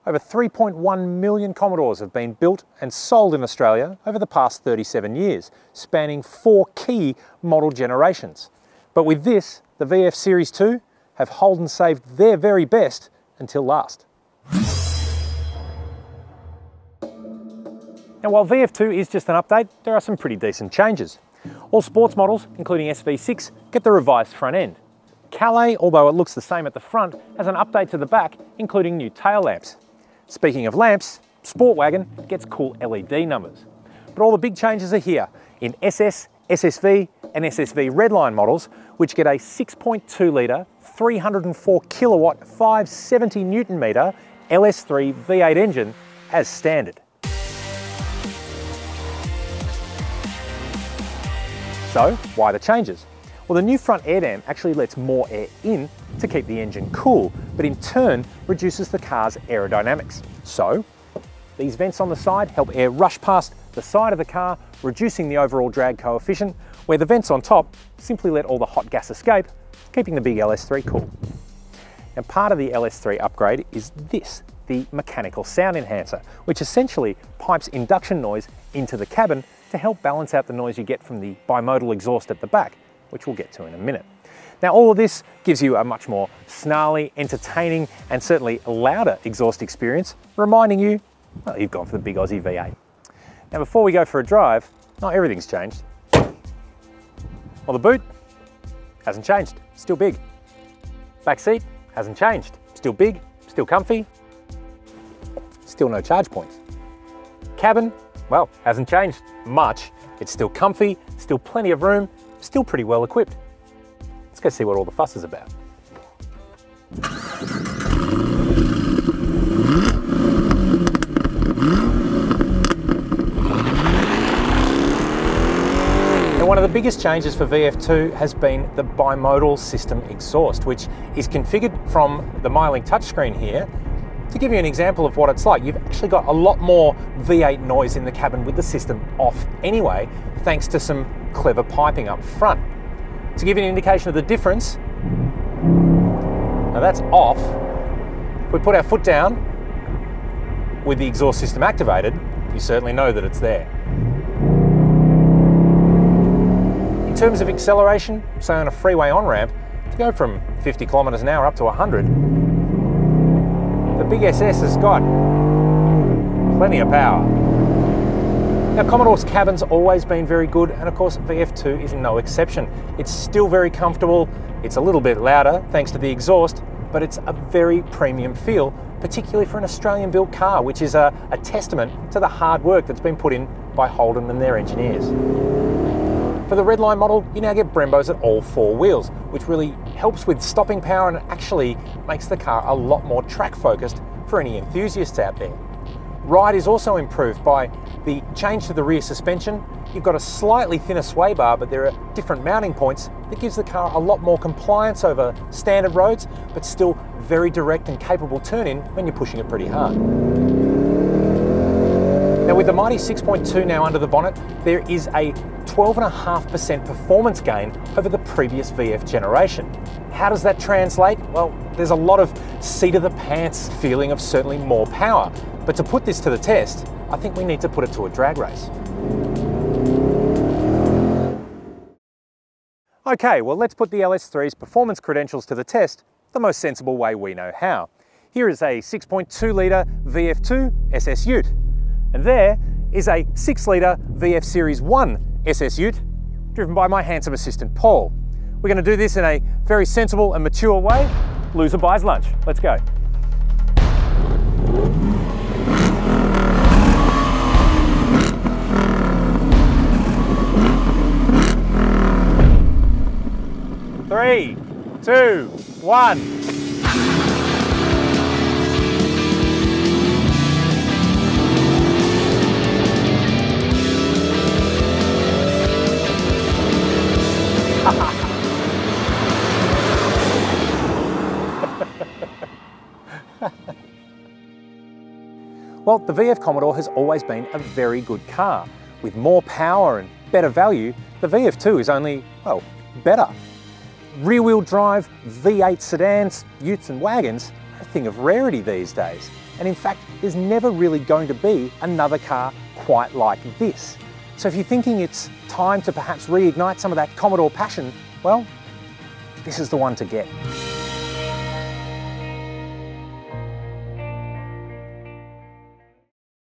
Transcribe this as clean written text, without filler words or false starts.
Over 3.1 million Commodores have been built and sold in Australia over the past 37 years, spanning 4 key model generations. But with this, the VF Series 2 have Holden saved their very best until last. Now, while VF2 is just an update, there are some pretty decent changes. All sports models, including SV6, get the revised front end. Calais, although it looks the same at the front, has an update to the back, including new tail lamps. Speaking of lamps, Sportwagen gets cool LED numbers. But all the big changes are here in SS, SSV and SSV-Redline models, which get a 6.2 litre, 304 kilowatt, 570 Newton metre LS3 V8 engine as standard. So, why the changes? Well, the new front air dam actually lets more air in to keep the engine cool, but in turn reduces the car's aerodynamics. So, these vents on the side help air rush past the side of the car, reducing the overall drag coefficient, where the vents on top simply let all the hot gas escape, keeping the big LS3 cool. Now, part of the LS3 upgrade is this, the mechanical sound enhancer, which essentially pipes induction noise into the cabin to help balance out the noise you get from the bimodal exhaust at the back, which we'll get to in a minute. Now, all of this gives you a much more snarly, entertaining, and certainly louder exhaust experience, reminding you, well, you've gone for the big Aussie V8. Now, before we go for a drive, not everything's changed. Well, the boot hasn't changed, still big. Back seat hasn't changed, still big, still comfy, still no charge points. Cabin, well, hasn't changed much. It's still comfy, still plenty of room, still pretty well equipped. Let's go see what all the fuss is about. Now, one of the biggest changes for VF2 has been the bimodal system exhaust, which is configured from the MyLink touchscreen here. To give you an example of what it's like, you've actually got a lot more V8 noise in the cabin with the system off anyway, thanks to some clever piping up front. To give you an indication of the difference, now that's off. If we put our foot down with the exhaust system activated, you certainly know that it's there. In terms of acceleration, say on a freeway on-ramp, to go from 50 kilometers an hour up to 100, the big SS has got plenty of power. Now, Commodore's cabin's always been very good, and of course VF2 is no exception. It's still very comfortable, it's a little bit louder thanks to the exhaust, but it's a very premium feel, particularly for an Australian-built car, which is a testament to the hard work that's been put in by Holden and their engineers. For the Redline model, you now get Brembos at all 4 wheels, which really helps with stopping power and actually makes the car a lot more track focused for any enthusiasts out there. Ride is also improved by the change to the rear suspension. You've got a slightly thinner sway bar, but there are different mounting points that gives the car a lot more compliance over standard roads, but still very direct and capable turn-in when you're pushing it pretty hard. Now, with the mighty 6.2 now under the bonnet, there is a 12.5% performance gain over the previous VF generation. How does that translate? Well, there's a lot of seat of the pants feeling of certainly more power. But to put this to the test, I think we need to put it to a drag race. Okay, well, let's put the LS3's performance credentials to the test the most sensible way we know how. Here is a 6.2 litre VF2 SS Ute. And there is a 6 litre VF Series 1 SS Ute, driven by my handsome assistant Paul. We're going to do this in a very sensible and mature way. Loser buys lunch. Let's go. Three, two, one. Well, the VF Commodore has always been a very good car. With more power and better value, the VF2 is only, well, better. Rear-wheel drive V8 sedans, utes and wagons a thing of rarity these days. And in fact, there's never really going to be another car quite like this. So if you're thinking it's time to perhaps reignite some of that Commodore passion, well, this is the one to get.